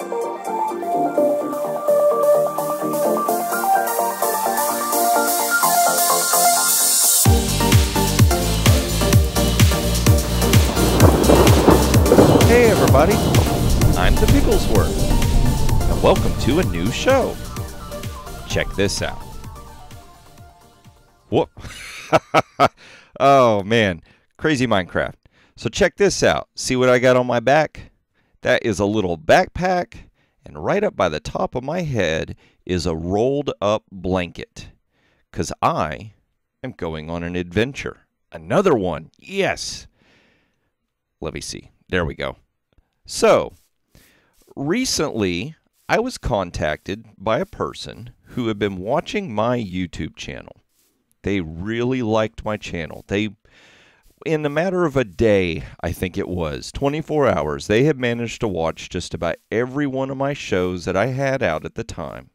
Hey everybody, I'm the Pigglesworth, and welcome to a new show. Check this out. Whoop. Oh man, crazy Minecraft. So check this out. See what I got on my back? That is a little backpack, and right up by the top of my head is a rolled up blanket. 'Cause I am going on an adventure. Another one, yes. Let me see. There we go. So, recently, I was contacted by a person who had been watching my YouTube channel. They really liked my channel. In a matter of a day, I think it was, 24 hours, they had managed to watch just about every one of my shows that I had out at the time.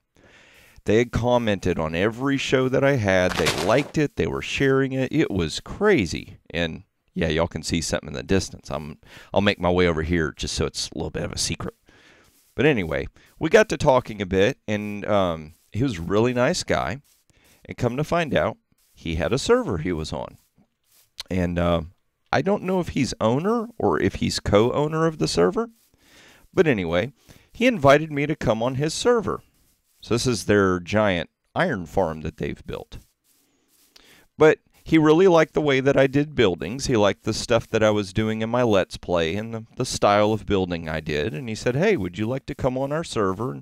They had commented on every show that I had. They liked it. They were sharing it. It was crazy. And yeah, y'all can see something in the distance. I'll make my way over here just so it's a little bit of a secret. But anyway, we got to talking a bit, and he was a really nice guy. And come to find out, he had a server he was on. And I don't know if he's owner or if he's co-owner of the server. But anyway, he invited me to come on his server. So this is their giant iron farm that they've built. But he really liked the way that I did buildings. He liked the stuff that I was doing in my Let's Play and the style of building I did. And he said, hey, would you like to come on our server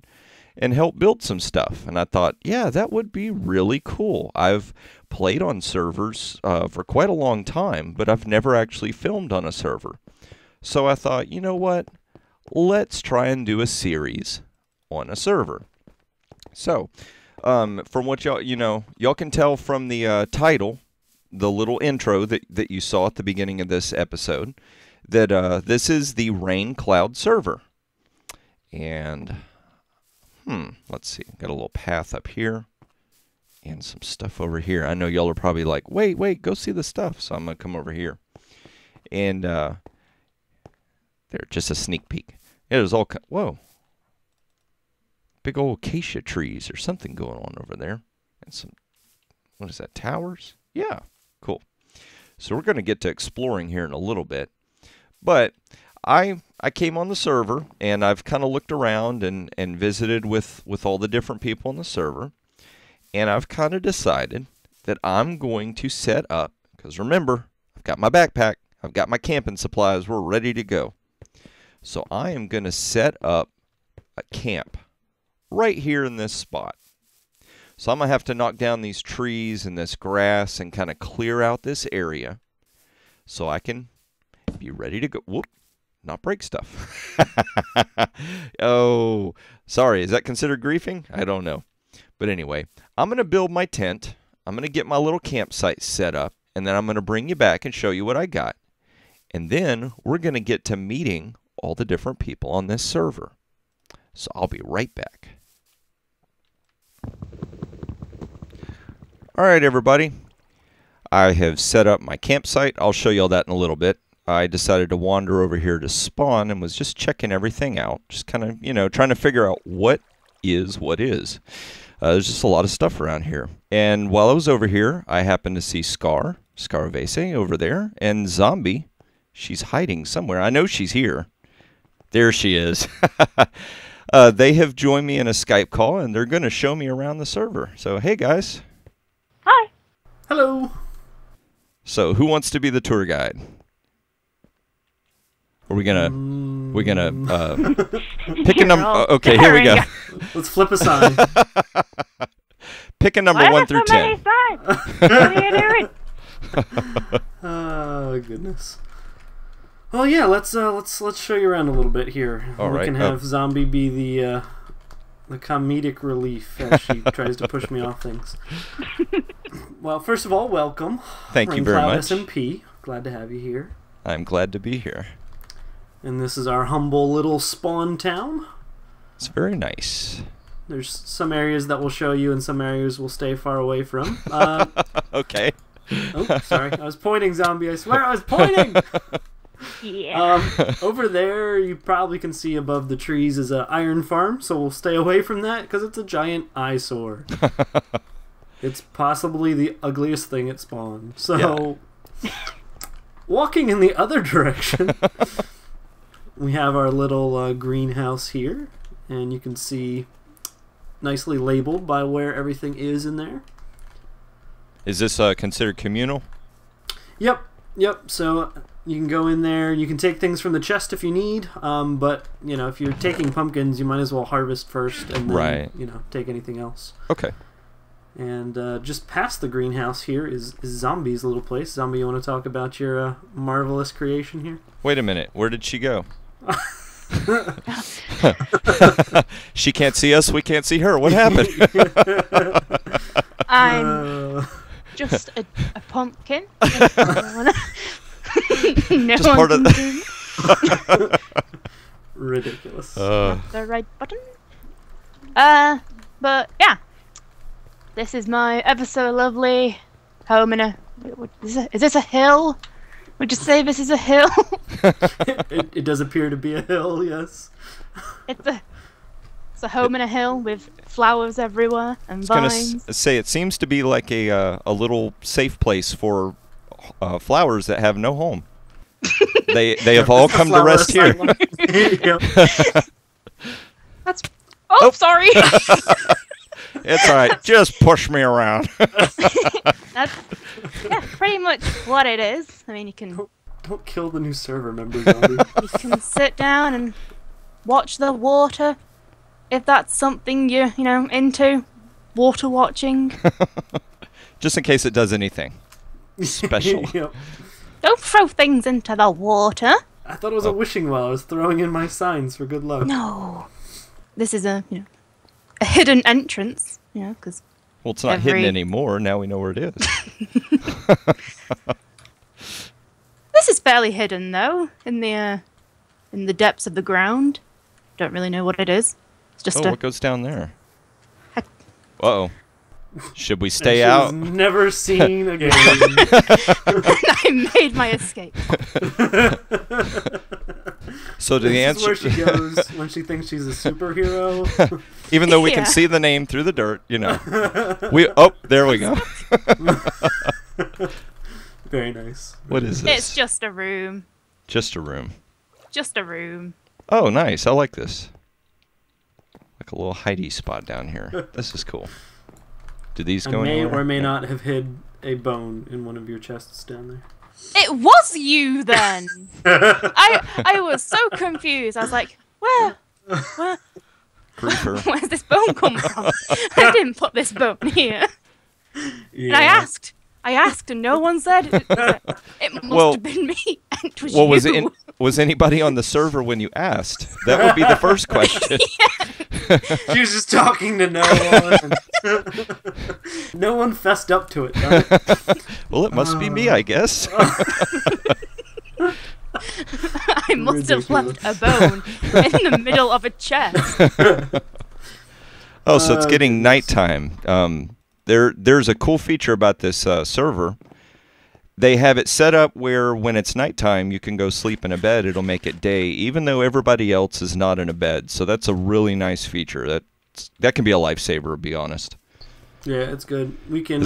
and help build some stuff? And I thought, yeah, that would be really cool. I've played on servers for quite a long time, but I've never actually filmed on a server. So I thought, you know what? Let's try and do a series on a server. So, from what y'all can tell from the title, the little intro that you saw at the beginning of this episode, that this is the Raincloud server. And, let's see, got a little path up here and some stuff over here. I know y'all are probably like, wait, go see the stuff. So I'm going to come over here. And, there, just a sneak peek. There's all, whoa. Big old acacia trees or something going on over there. And some, what is that, towers? Yeah, cool. So we're going to get to exploring here in a little bit. But I came on the server, and I've kind of looked around and visited with all the different people on the server. And I've kind of decided that I'm going to set up, because remember, I've got my backpack, I've got my camping supplies, we're ready to go. So I am going to set up a camp right here in this spot. So I'm going to have to knock down these trees and this grass and kind of clear out this area so I can be ready to go. Whoop, not break stuff. Oh, sorry. Is that considered griefing? I don't know. But anyway, I'm going to build my tent. I'm going to get my little campsite set up, and then I'm going to bring you back and show you what I got. And then we're going to get to meeting all the different people on this server. So I'll be right back. Alright everybody, I have set up my campsite. I'll show you all that in a little bit. I decided to wander over here to spawn and was just checking everything out. Just kind of, trying to figure out what is what is. There's just a lot of stuff around here. And while I was over here, I happened to see Scarovese over there, and Zombie. She's hiding somewhere. I know she's here. There she is. They have joined me in a Skype call, and they're going to show me around the server. So, hey guys. Hi. Hello. So, who wants to be the tour guide? Are we gonna pick a number? Okay, here we go. Let's flip a sign. Pick a number 1 through 10. What are you doing? Oh goodness. Well, yeah. Let's show you around a little bit here. All right. We can have Zombie be the comedic relief as she tries to push me off things. Well, first of all, welcome. Thank you very much. Raincloud SMP. Glad to have you here. I'm glad to be here. And this is our humble little spawn town. It's very nice. There's some areas that we'll show you and some areas we'll stay far away from. Okay. Oh, sorry. I was pointing, Zombie. I swear I was pointing! Yeah. Over there, you probably can see above the trees is an iron farm, so we'll stay away from that because it's a giant eyesore. It's possibly the ugliest thing it spawned. So, walking in the other direction, we have our little greenhouse here, and you can see nicely labeled by where everything is in there. Is this considered communal? Yep. So you can go in there. You can take things from the chest if you need. But if you're taking pumpkins, you might as well harvest first and then take anything else. Okay. And just past the greenhouse here is Zombie's little place. Zombie, you want to talk about your marvelous creation here? Wait a minute. Where did she go? She can't see us. We can't see her. What happened? I'm just a pumpkin. No Just part of ridiculous. The right button. But yeah, this is my ever so lovely home in a. Is this a hill? Would you say this is a hill? It does appear to be a hill, yes. It's a home in a hill with flowers everywhere and vines. I was gonna say it seems to be like a little safe place for flowers that have no home. They have all come to rest here. That's. Oh, sorry. It's all right. Just push me around. That's pretty much what it is. I mean, you can. Don't kill the new server member, Zombie. You can sit down and watch the water, if that's something you're into. Water watching. Just in case it does anything special. Yep. Don't throw things into the water. I thought it was a wishing well. I was throwing in my signs for good luck. No. This is a hidden entrance. Because. Well, it's not hidden anymore. Now we know where it is. This is fairly hidden, though, in the depths of the ground. Don't really know what it is. It's just what goes down there? Uh-oh. Should we stay out? Never seen again. I made my escape. So the answer is where she goes when she thinks she's a superhero. Even though we can see the name through the dirt, there we go. Very nice. What is this? It's just a room. Just a room. Just a room. Oh, nice. I like this. Like a little hidey spot down here. This is cool. Do these go anywhere? I may or may not have hid a bone in one of your chests down there. It was you then. I was so confused. I was like, where? Creeper. Where's this bone come from? I didn't put this bone here. Yeah. And I asked, and no one said. It must have been me. And it was you. Was anybody on the server when you asked? That would be the first question. She was just talking to no one. No one fessed up to it. Well, it must be me, I guess. I must have left a bone in the middle of a chest. Oh, so it's getting nighttime. There's a cool feature about this server. They have it set up where when it's nighttime, you can go sleep in a bed. It'll make it day, even though everybody else is not in a bed. So that's a really nice feature. That can be a lifesaver, to be honest. Yeah, it's good. We can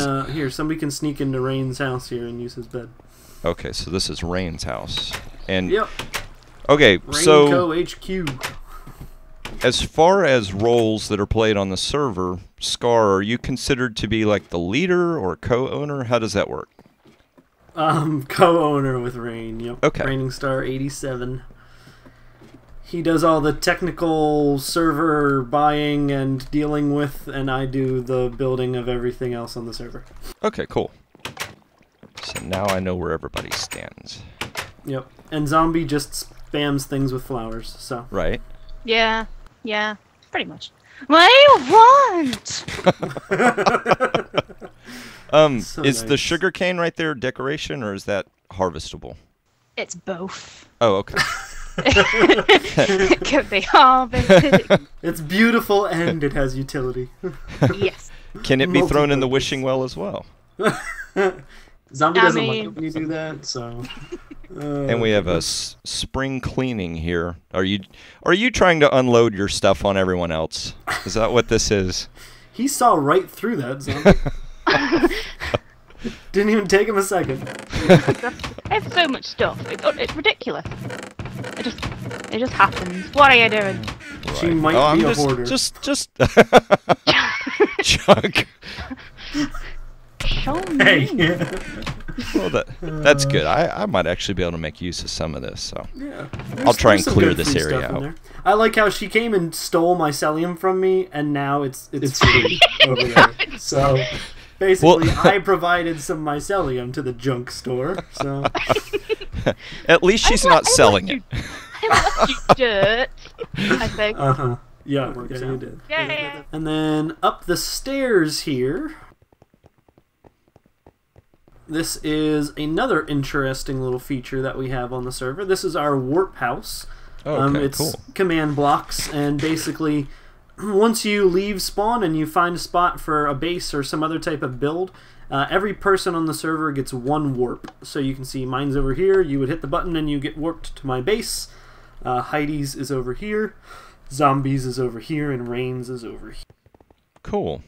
somebody can sneak into Rain's house here and use his bed. Okay, so this is Rain's house. And yep. Okay, so HQ. As far as roles that are played on the server, Scar, are you considered to be like the leader or co-owner? How does that work? Co-owner with Rain. Yep. Okay. Raining Star 87. He does all the technical server buying and dealing with, and I do the building of everything else on the server. Okay, cool. So now I know where everybody stands. Yep. And Zombie just spams things with flowers, so. Right. Yeah, pretty much. What do you want? So nice. Is the sugarcane right there decoration, or is that harvestable? It's both. Oh, okay. It could be harvested. It's beautiful and it has utility. Yes. Can it be thrown in the wishing well as well? Zombie doesn't like it when you do that, so. And we have a spring cleaning here. Are you trying to unload your stuff on everyone else? Is that what this is? He saw right through that zombie. Didn't even take him a second. I have so much stuff. It's ridiculous. It just happens. What are you doing? Right. She might be a hoarder. Just Chuck. Show me. Hey. Well, that's good. I might actually be able to make use of some of this. So Yeah. I'll try and some clear good this free area stuff in out. there. I like how she came and stole my psyllium from me, and now it's free over there. So basically, I provided some mycelium to the junk store. So At least she's not selling it. I left you dirt. I think. Yeah, works you out. did. Yay. And then up the stairs here. This is another interesting little feature that we have on the server. This is our warp house. Okay, it's cool. command blocks, and basically, once you leave spawn and you find a spot for a base or some other type of build, every person on the server gets one warp. So you can see mine's over here. You would hit the button and you get warped to my base. Heidi's is over here. Zombies is over here, and Rain's is over here. Cool.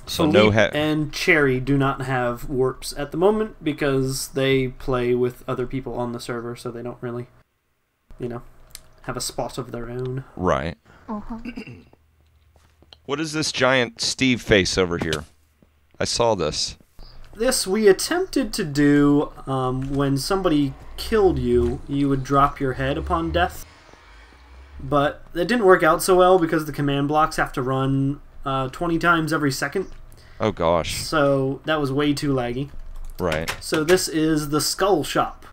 So no and Cherry do not have warps at the moment because they play with other people on the server, so they don't really, have a spot of their own. Right. Uh-huh. What is this giant Steve face over here? I saw this. This we attempted to do when somebody killed you. You would drop your head upon death, but it didn't work out so well because the command blocks have to run 20 times every second. Oh gosh. So that was way too laggy. Right. So this is the Skull Shop.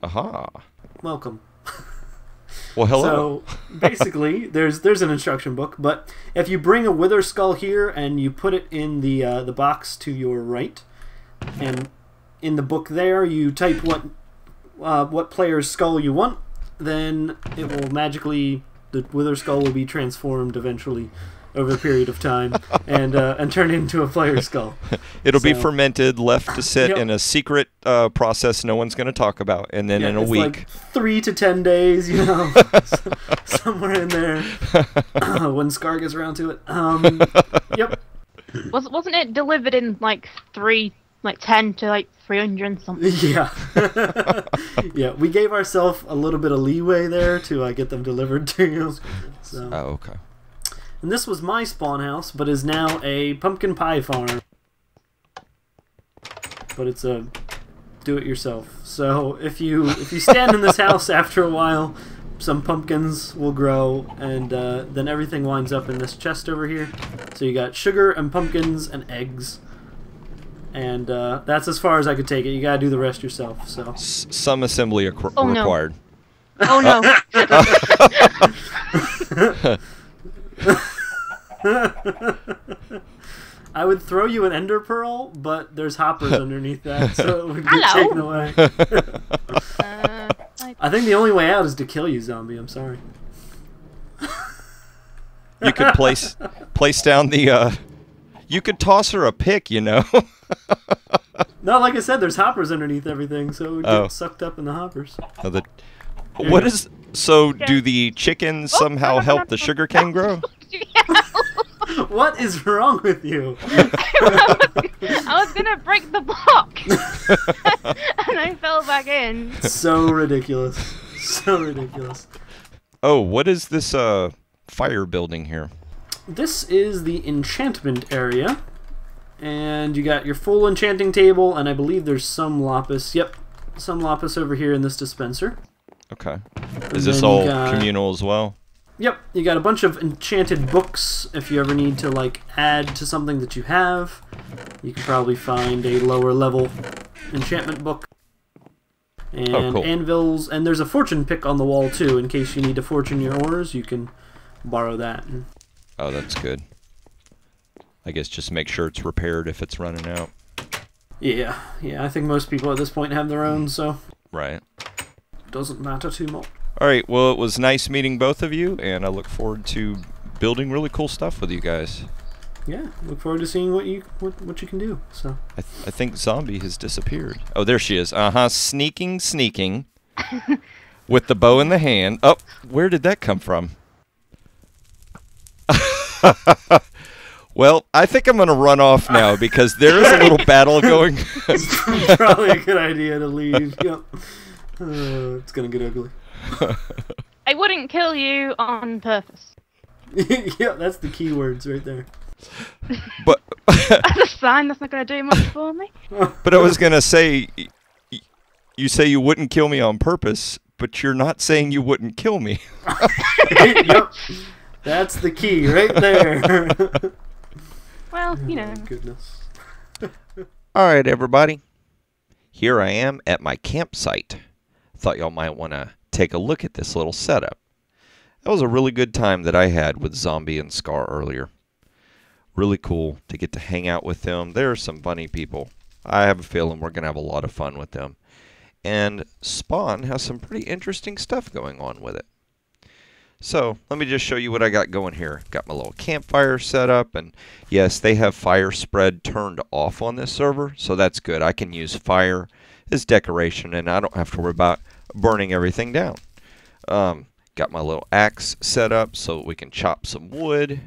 Aha. Welcome. Well, hello. So basically, there's an instruction book, but if you bring a wither skull here and you put it in the box to your right, and in the book there you type what player's skull you want, then it will magically, the wither skull will be transformed eventually over a period of time and turn into a player skull. It'll be fermented, left to sit in a secret process no one's going to talk about, and then in a week. Like 3 to 10 days, somewhere in there when Scar gets around to it. Yep. Wasn't it delivered in like 10 to 300 and something? Yeah. Yeah, we gave ourselves a little bit of leeway there to get them delivered to you. So. Oh, okay. And this was my spawn house, but is now a pumpkin pie farm. But it's a do-it-yourself. So if you stand in this house after a while, some pumpkins will grow, and then everything winds up in this chest over here. So you got sugar and pumpkins and eggs. And that's as far as I could take it. You gotta do the rest yourself. So some assembly required. Oh no. I would throw you an ender pearl, but there's hoppers underneath that, so it would get Hello. taken away. I think the only way out is to kill you, zombie. I'm sorry. You could place down the. You could toss her a pick, No, like I said, there's hoppers underneath everything, so it would get sucked up in the hoppers. Oh, what is? So do the chickens somehow help the sugarcane grow? What is wrong with you? I was gonna break the block, and I fell back in. So ridiculous. So ridiculous. Oh, what is this fire building here? This is the enchantment area. And you got your full enchanting table, and I believe there's some lapis. Yep, some lapis over here in this dispenser. Okay. Is this all communal as well? Yep, you got a bunch of enchanted books if you ever need to add to something that you have. You can probably find a lower level enchantment book. And cool. Anvils, and there's a fortune pick on the wall too, in case you need to fortune your ores, you can borrow that. Oh, that's good. I guess just make sure it's repaired if it's running out. Yeah, I think most people at this point have their own, so Right. it doesn't matter too much. All right, well, it was nice meeting both of you, and I look forward to building really cool stuff with you guys. yeah, look forward to seeing what you can do. So I think Zombie has disappeared. Oh, there she is. Sneaking. With the bow in the hand. Oh, where did that come from? Well, I think I'm going to run off now because there is a little battle going. It's probably a good idea to leave. Yep. It's going to get ugly. I wouldn't kill you on purpose. Yeah, that's the key words right there. But That's a sign. That's not going to do much for me. But I was going to say, you say you wouldn't kill me on purpose, but you're not saying you wouldn't kill me. Yep. That's the key right there. Well, you know. Oh, goodness. All right, everybody. Here I am at my campsite. Thought y'all might want to take a look at this little setup. That was a really good time that I had with Zombie and Scar earlier. Really cool to get to hang out with them. They're some funny people. I have a feeling we're going to have a lot of fun with them. And Spawn has some pretty interesting stuff going on with it. So, let me just show you what I got going here. Got my little campfire set up, and yes, they have fire spread turned off on this server, so that's good. I can use fire as decoration, and I don't have to worry about burning everything down. Got my little axe set up so we can chop some wood.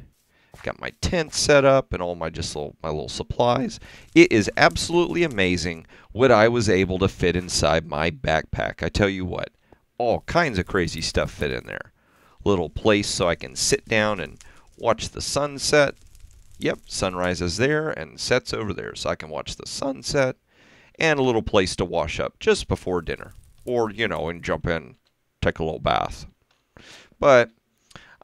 Got my tent set up and all my little supplies. It is absolutely amazing what I was able to fit inside my backpack. I tell you what, all kinds of crazy stuff fit in there. Little place so I can sit down and watch the sunset. Yep, sunrise is there and sets over there, so I can watch the sunset. And a little place to wash up just before dinner. Or, you know, and jump in, take a little bath. But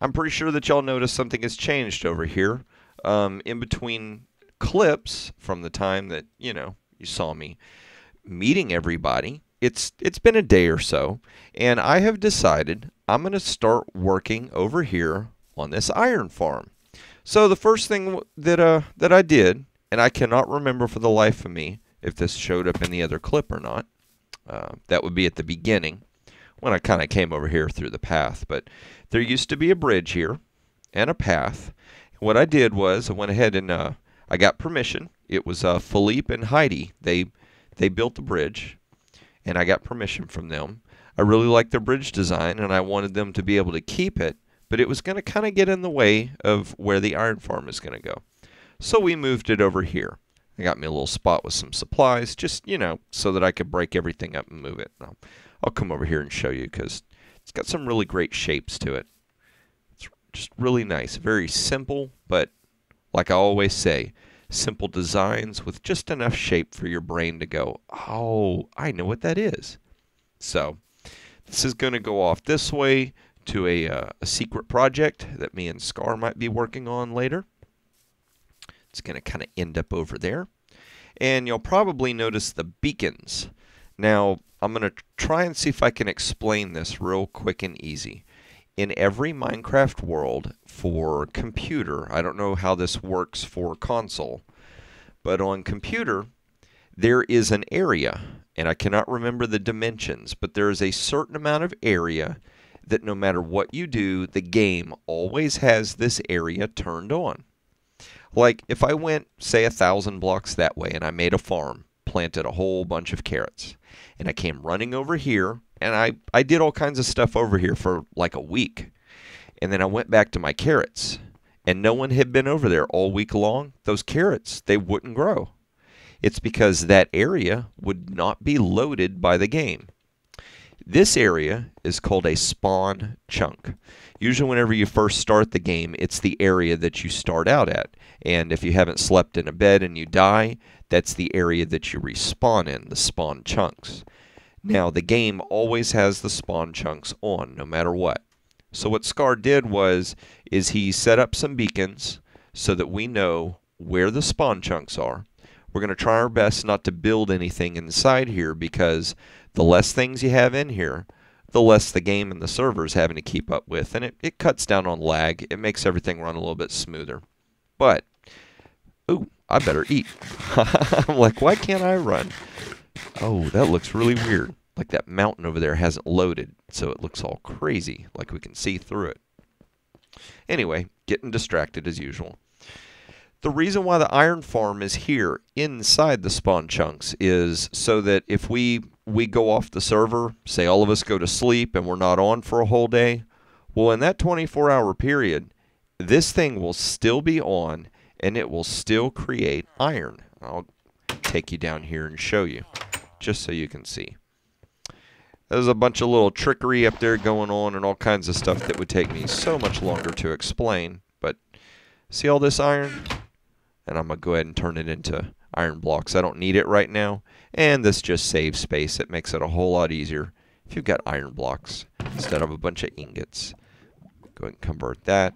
I'm pretty sure that y'all noticed something has changed over here. In between clips from the time that, you know, you saw me meeting everybody. It's been a day or so, and I have decided I'm going to start working over here on this iron farm. So the first thing that I did, and I cannot remember for the life of me if this showed up in the other clip or not. That would be at the beginning when I kind of came over here through the path. But there used to be a bridge here and a path. What I did was I went ahead and I got permission. It was Philippe and Heidi. They built the bridge, and I got permission from them. I really liked their bridge design, and I wanted them to be able to keep it, but it was going to kind of get in the way of where the iron farm is going to go. So we moved it over here. I got me a little spot with some supplies, just, you know, so that I could break everything up and move it. I'll come over here and show you because it's got some really great shapes to it. It's just really nice. Very simple, but like I always say, simple designs with just enough shape for your brain to go, oh, I know what that is. So this is going to go off this way to a secret project that me and Scar might be working on later. It's going to kind of end up over there. And you'll probably notice the beacons. Now, I'm going to try and see if I can explain this real quick and easy. In every Minecraft world for computer, I don't know how this works for console, but on computer, there is an area, and I cannot remember the dimensions, but there is a certain amount of area that no matter what you do, the game always has this area turned on. Like, if I went, say, 1,000 blocks that way, and I made a farm, planted a whole bunch of carrots, and I came running over here, and I did all kinds of stuff over here for like a week, and then I went back to my carrots, and no one had been over there all week long. Those carrots, they wouldn't grow. It's because that area would not be loaded by the game. This area is called a spawn chunk. Usually whenever you first start the game, it's the area that you start out at. And if you haven't slept in a bed and you die, that's the area that you respawn in, the spawn chunks. Now, the game always has the spawn chunks on, no matter what. So what Scar did is he set up some beacons so that we know where the spawn chunks are. We're going to try our best not to build anything inside here because the less things you have in here, the less the game and the server is having to keep up with. And it cuts down on lag. It makes everything run a little bit smoother. But, ooh, I better eat. I'm like, why can't I run? Oh, that looks really weird. Like that mountain over there hasn't loaded, so it looks all crazy, like we can see through it. Anyway, getting distracted as usual. The reason why the iron farm is here inside the spawn chunks is so that if we go off the server, say all of us go to sleep and we're not on for a whole day, well, in that 24-hour period, this thing will still be on and it will still create iron. I'll take you down here and show you, just so you can see. There's a bunch of little trickery up there going on and all kinds of stuff that would take me so much longer to explain. But see all this iron? And I'm going to go ahead and turn it into iron blocks. I don't need it right now. And this just saves space. It makes it a whole lot easier if you've got iron blocks instead of a bunch of ingots. Go ahead and convert that.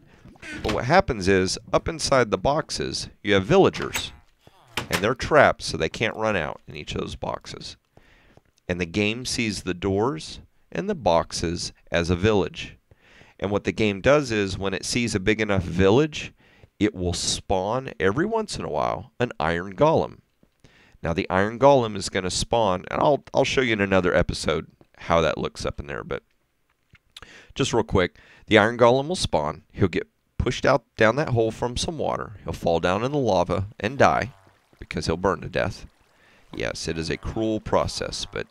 But what happens is, up inside the boxes, you have villagers. And they're trapped so they can't run out in each of those boxes. And the game sees the doors and the boxes as a village. And what the game does is, when it sees a big enough village, it will spawn every once in a while an iron golem. Now the iron golem is going to spawn, and I'll show you in another episode how that looks up in there, but just real quick, the iron golem will spawn. He'll get pushed out down that hole from some water. He'll fall down in the lava and die because he'll burn to death. Yes, it is a cruel process, but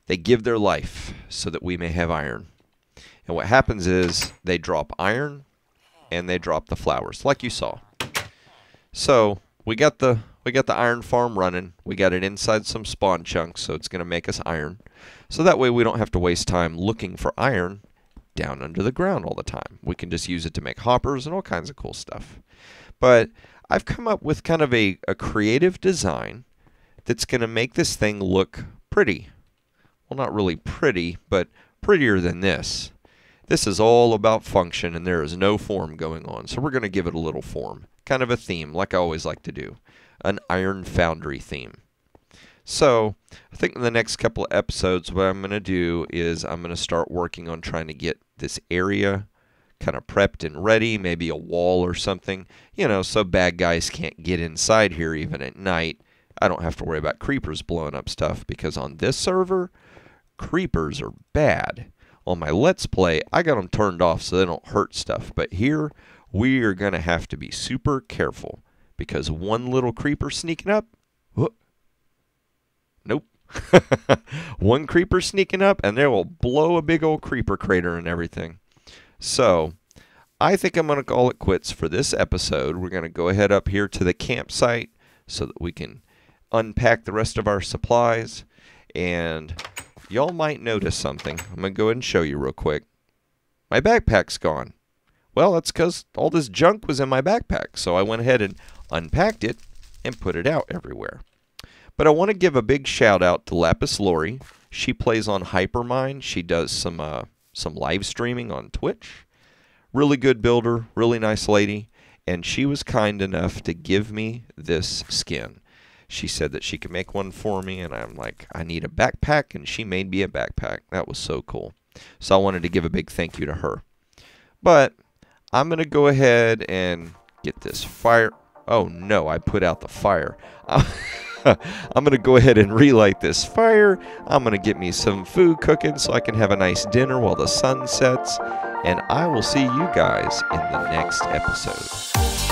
they give their life so that we may have iron. And what happens is they drop iron and they drop the flowers, like you saw. So we got the iron farm running. We got it inside some spawn chunks, so it's going to make us iron. So that way we don't have to waste time looking for iron down under the ground all the time. We can just use it to make hoppers and all kinds of cool stuff. But I've come up with kind of a creative design that's going to make this thing look pretty. Well, not really pretty, but prettier than this. This is all about function, and there is no form going on. So we're going to give it a little form. Kind of a theme, like I always like to do. An iron foundry theme. So I think in the next couple of episodes, what I'm going to do is I'm going to start working on trying to get this area kind of prepped and ready. Maybe a wall or something. You know, so bad guys can't get inside here even at night. I don't have to worry about creepers blowing up stuff, because on this server, creepers are bad. On my Let's Play, I got them turned off so they don't hurt stuff. But here, we are going to have to be super careful, because one little creeper sneaking up, whoop, nope. One creeper sneaking up, and they will blow a big old creeper crater and everything. So, I think I'm going to call it quits for this episode. We're going to go ahead up here to the campsite so that we can unpack the rest of our supplies. And y'all might notice something. I'm going to go ahead and show you real quick. My backpack's gone. Well, that's because all this junk was in my backpack. So I went ahead and unpacked it and put it out everywhere. But I want to give a big shout out to Lapis Lori. She plays on Hypermine. She does some live streaming on Twitch. Really good builder, really nice lady. And she was kind enough to give me this skin. She said that she could make one for me, and I'm like, I need a backpack, and she made me a backpack. That was so cool. So I wanted to give a big thank you to her. But I'm going to go ahead and get this fire. Oh, no, I put out the fire. I'm going to go ahead and relight this fire. I'm going to get me some food cooking so I can have a nice dinner while the sun sets. And I will see you guys in the next episode.